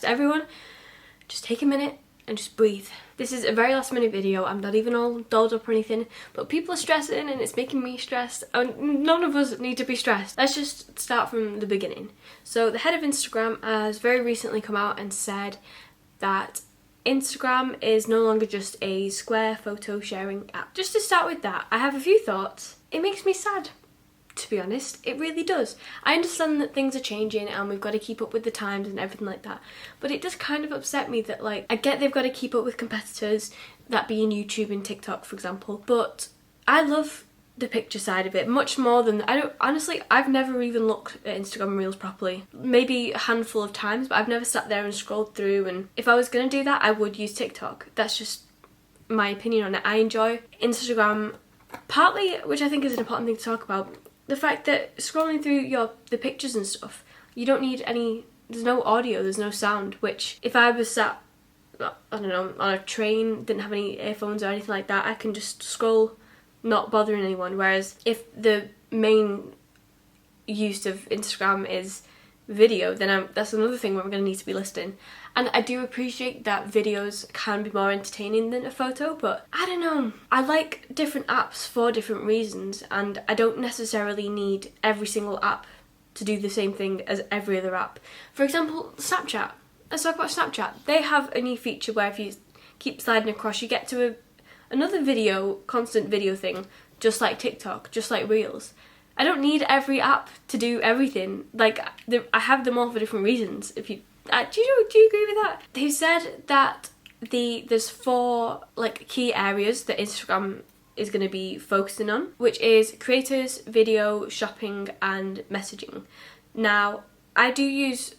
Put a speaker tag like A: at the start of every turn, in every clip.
A: Everyone, just take a minute and just breathe. This is a very last minute video. I'm not even all dolled up or anything, but people are stressing and it's making me stressed. And none of us need to be stressed. Let's just start from the beginning. So the head of Instagram has very recently come out and said that Instagram is no longer just a square photo sharing app. Just to start with that, I have a few thoughts. It makes me sad, to be honest. It really does. I understand that things are changing and we've got to keep up with the times and everything like that, but it does kind of upset me that, like, I get they've got to keep up with competitors, that being YouTube and TikTok, for example, but I love the picture side of it much more than honestly, I've never even looked at Instagram Reels properly. Maybe a handful of times, but I've never sat there and scrolled through, and if I was going to do that, I would use TikTok. That's just my opinion on it. I enjoy Instagram partly, which I think is an important thing to talk about, the fact that scrolling through the pictures and stuff, you don't need any, there's no audio, there's no sound, which if I was sat, I don't know, on a train, didn't have any earphones or anything like that, I can just scroll, not bothering anyone. Whereas if the main use of Instagram is video, then that's another thing where we're going to need to be listening. And I do appreciate that videos can be more entertaining than a photo, but I don't know. I like different apps for different reasons, and I don't necessarily need every single app to do the same thing as every other app. For example, Snapchat. Let's talk about Snapchat. They have a new feature where if you keep sliding across, you get to another video, constant video thing, just like TikTok, just like Reels. I don't need every app to do everything. Like, I have them all for different reasons. If you do you agree with that? They said that there's 4 like key areas that Instagram is going to be focusing on, which is creators, video, shopping, and messaging. Now, I do use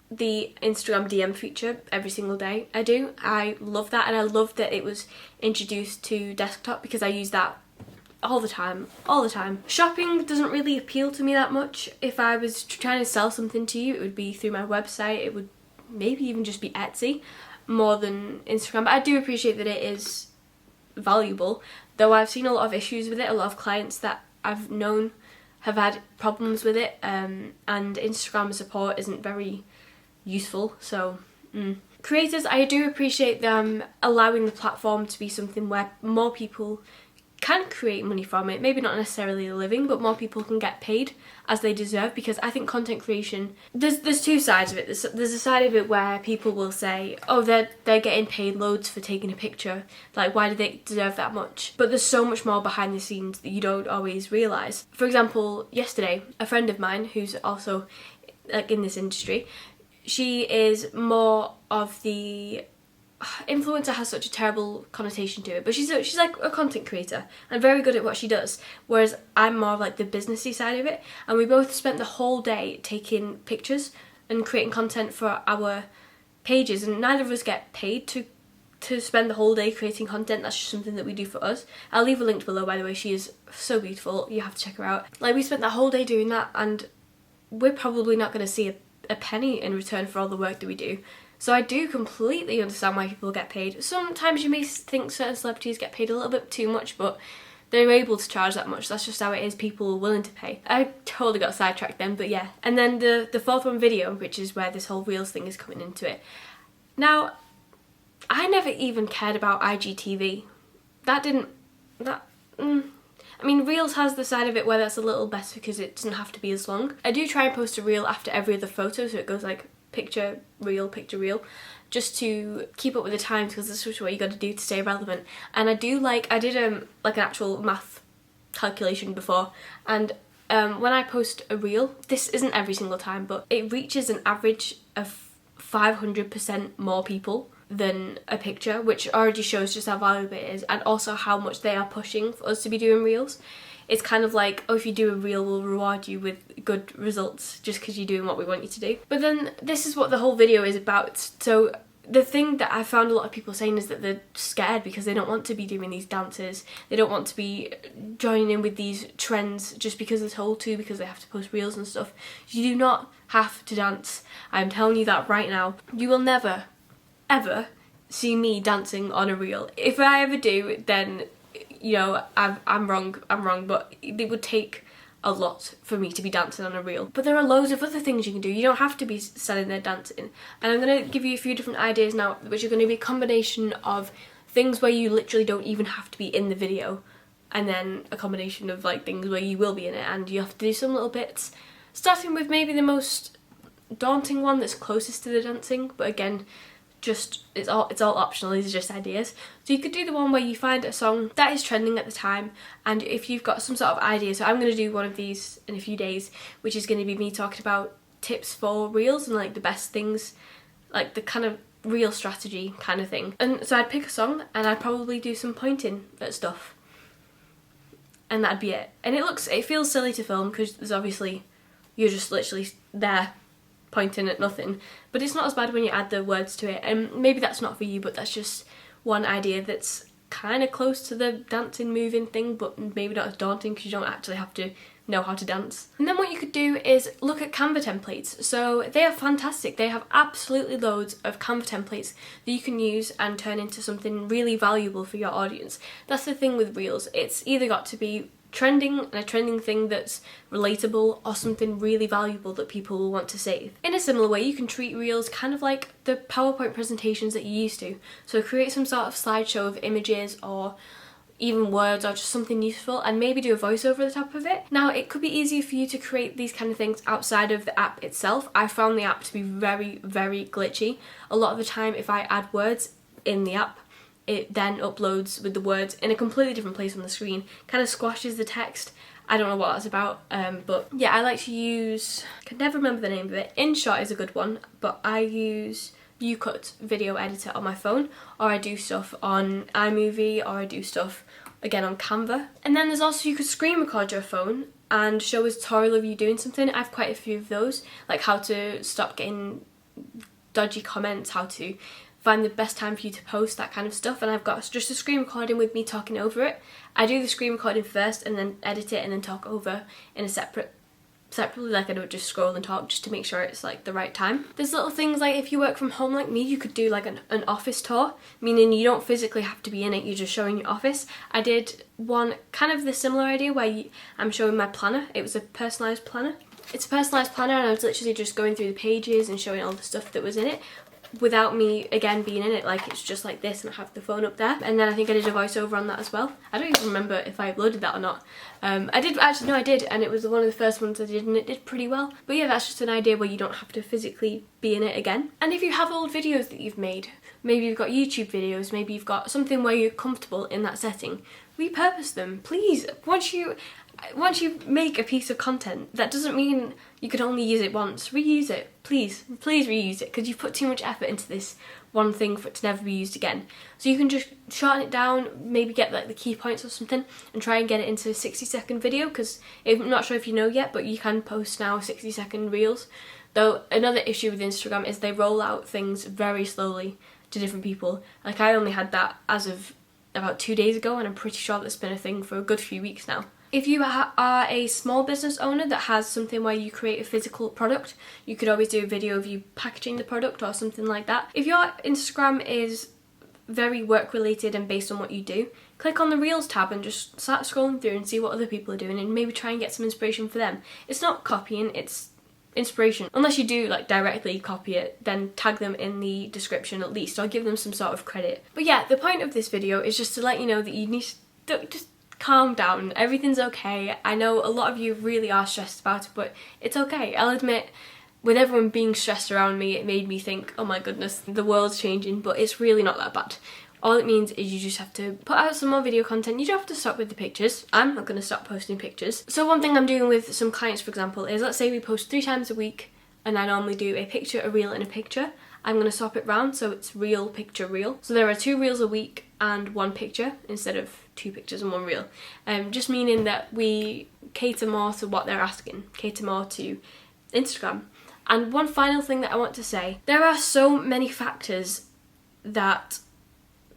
A: the Instagram DM feature every single day. I love that, and I love that it was introduced to desktop because I use that all the time. Shopping doesn't really appeal to me that much. If I was trying to sell something to you, it would be through my website. It would maybe even just be Etsy more than Instagram, but I do appreciate that it is valuable, though I've seen a lot of issues with it. A lot of clients that I've known have had problems with it, and Instagram support isn't very useful, so Creators, I do appreciate them allowing the platform to be something where more people can create money from it. Maybe not necessarily a living, but more people can get paid as they deserve, because I think content creation, there's 2 sides of it. There's a side of it where people will say, oh, they're getting paid loads for taking a picture, like, why do they deserve that much? But there's so much more behind the scenes that you don't always realise. For example, yesterday, a friend of mine who's also like in this industry, she is more of the influencer, has such a terrible connotation to it, but she's like a content creator and very good at what she does, whereas I'm more of like the businessy side of it. And we both spent the whole day taking pictures and creating content for our pages, and neither of us get paid to spend the whole day creating content. That's just something that we do for us. I'll leave a link below, by the way. She is so beautiful, you have to check her out. Like, we spent the whole day doing that, and we're probably not going to see a penny in return for all the work that we do. So I do completely understand why people get paid. Sometimes you may think certain celebrities get paid a little bit too much, but they're able to charge that much. That's just how it is. People are willing to pay. I totally got sidetracked then, but yeah. And then the 4th one, video, which is where this whole Reels thing is coming into it. Now, I never even cared about IGTV. I mean, Reels has the side of it where that's a little better because it doesn't have to be as long. I do try and post a reel after every other photo, so it goes like picture, reel, just to keep up with the times, because that's just what you got to do to stay relevant. And I did an actual math calculation before, and when I post a reel, this isn't every single time, but it reaches an average of 500% more people than a picture, which already shows just how valuable it is, and also how much they are pushing for us to be doing reels. It's kind of like, oh, if you do a reel, we'll reward you with good results just because you're doing what we want you to do. But then this is what the whole video is about. So the thing that I found a lot of people saying is that they're scared because they don't want to be doing these dances. They don't want to be joining in with these trends just because they're told to, because they have to post reels and stuff. You do not have to dance. I'm telling you that right now. You will never, ever see me dancing on a reel. If I ever do, then, you know, I'm wrong, but it would take a lot for me to be dancing on a reel. But there are loads of other things you can do. You don't have to be standing there dancing. And I'm going to give you a few different ideas now, which are going to be a combination of things where you literally don't even have to be in the video, and then a combination of like things where you will be in it and you have to do some little bits. Starting with maybe the most daunting one that's closest to the dancing, but again, just it's all optional. These are just ideas. So you could do the one where you find a song that is trending at the time, and if you've got some sort of idea, so I'm going to do one of these in a few days, which is going to be me talking about tips for reels and like the best things, like the kind of reel strategy kind of thing. And so I'd pick a song and I'd probably do some pointing at stuff, and that'd be it. And it feels silly to film because there's obviously, you're just literally there pointing at nothing, but it's not as bad when you add the words to it. And maybe that's not for you, but that's just one idea that's kind of close to the dancing moving thing, but maybe not as daunting because you don't actually have to know how to dance. And then what you could do is look at Canva templates. So they are fantastic. They have absolutely loads of Canva templates that you can use and turn into something really valuable for your audience. That's the thing with reels. It's either got to be trending and a trending thing that's relatable, or something really valuable that people will want to save. In a similar way, you can treat reels kind of like the PowerPoint presentations that you used to. So create some sort of slideshow of images or even words or just something useful, and maybe do a voice over the top of it. Now, it could be easier for you to create these kind of things outside of the app itself. I found the app to be very, very glitchy. A lot of the time, if I add words in the app, it then uploads with the words in a completely different place on the screen, kind of squashes the text. I don't know what that's about, but yeah, I like to use, I can never remember the name of it. InShot is a good one, but I use UCut video editor on my phone, or I do stuff on iMovie, or I do stuff again on Canva. And then there's also, you could screen record your phone and show a tutorial of you doing something. I have quite a few of those, like how to stop getting dodgy comments, how to find the best time for you to post, that kind of stuff. And I've got just a screen recording with me talking over it. I do the screen recording first and then edit it and then talk over in a separately, like I don't just scroll and talk, just to make sure it's like the right time. There's little things like if you work from home like me, you could do like an office tour, meaning you don't physically have to be in it, you're just showing your office. I did one kind of the similar idea where I'm showing my planner. It was a personalised planner. It's a personalised planner, and I was literally just going through the pages and showing all the stuff that was in it, without me again being in it. Like, it's just like this and I have the phone up there. And then I think I did a voiceover on that as well. I don't even remember if I uploaded that or not. I did, actually no I did, and it was one of the first ones I did and it did pretty well. But yeah, that's just an idea where you don't have to physically be in it again. And if you have old videos that you've made, maybe you've got YouTube videos, maybe you've got something where you're comfortable in that setting, repurpose them, please. Once you make a piece of content, that doesn't mean you could only use it once. Reuse it, please reuse it, because you've put too much effort into this one thing for it to never be used again. So you can just shorten it down, maybe get like the key points or something and try and get it into a 60-second video, because I'm not sure if you know yet, but you can post now 60-second reels. Though another issue with Instagram is they roll out things very slowly to different people. Like, I only had that as of about 2 days ago, and I'm pretty sure that's been a thing for a good few weeks now. If you are a small business owner that has something where you create a physical product, you could always do a video of you packaging the product or something like that. If your Instagram is very work related and based on what you do, click on the Reels tab and just start scrolling through and see what other people are doing, and maybe try and get some inspiration for them. It's not copying, it's inspiration. Unless you do like directly copy it, then tag them in the description at least, or give them some sort of credit. But yeah, the point of this video is just to let you know that you need to just calm down, everything's okay. I know a lot of you really are stressed about it, but it's okay. I'll admit, with everyone being stressed around me, it made me think, oh my goodness, the world's changing, but it's really not that bad. All it means is you just have to put out some more video content. You don't have to stop with the pictures. I'm not going to stop posting pictures. So one thing I'm doing with some clients, for example, is let's say we post 3 times a week, and I normally do a picture, a reel and a picture. I'm going to swap it round so it's reel, picture, reel. So there are 2 reels a week and 1 picture instead of 2 pictures and 1 reel. Just meaning that we cater more to what they're asking, cater more to Instagram. And one final thing that I want to say, there are so many factors that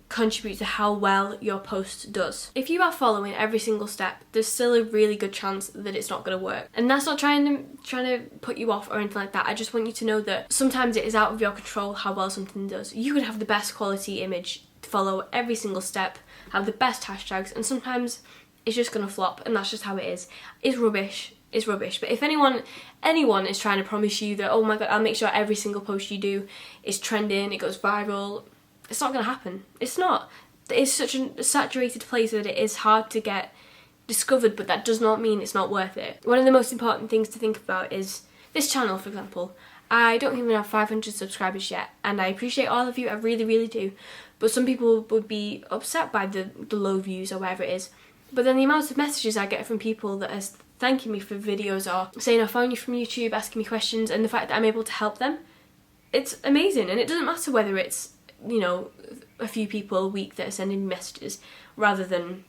A: contribute to how well your post does. If you are following every single step, there's still a really good chance that it's not going to work. And that's not trying to put you off or anything like that. I just want you to know that sometimes it is out of your control how well something does. You could have the best quality image, follow every single step, have the best hashtags, and sometimes it's just going to flop, and that's just how it is. It's rubbish. is rubbish. But if anyone is trying to promise you that, oh my god, I'll make sure every single post you do is trending, it goes viral, it's not going to happen. It's not. It's such a saturated place that it is hard to get discovered, but that does not mean it's not worth it. One of the most important things to think about is this channel, for example. I don't even have 500 subscribers yet, and I appreciate all of you, I really, really do. But some people would be upset by the low views or whatever it is. But then the amount of messages I get from people that are thanking me for videos or saying I found you from YouTube, asking me questions, and the fact that I'm able to help them, it's amazing. And it doesn't matter whether it's, you know, a few people a week that are sending me messages rather than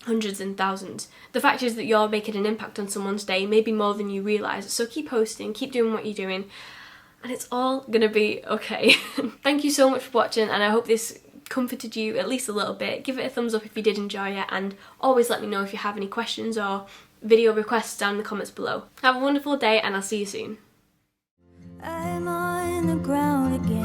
A: hundreds and thousands. The fact is that you're making an impact on someone's day, maybe more than you realise. So keep posting, keep doing what you're doing, and it's all gonna be okay. Thank you so much for watching, and I hope this comforted you at least a little bit. Give it a thumbs up if you did enjoy it, and always let me know if you have any questions or video requests down in the comments below. Have a wonderful day, and I'll see you soon. I'm on the ground again.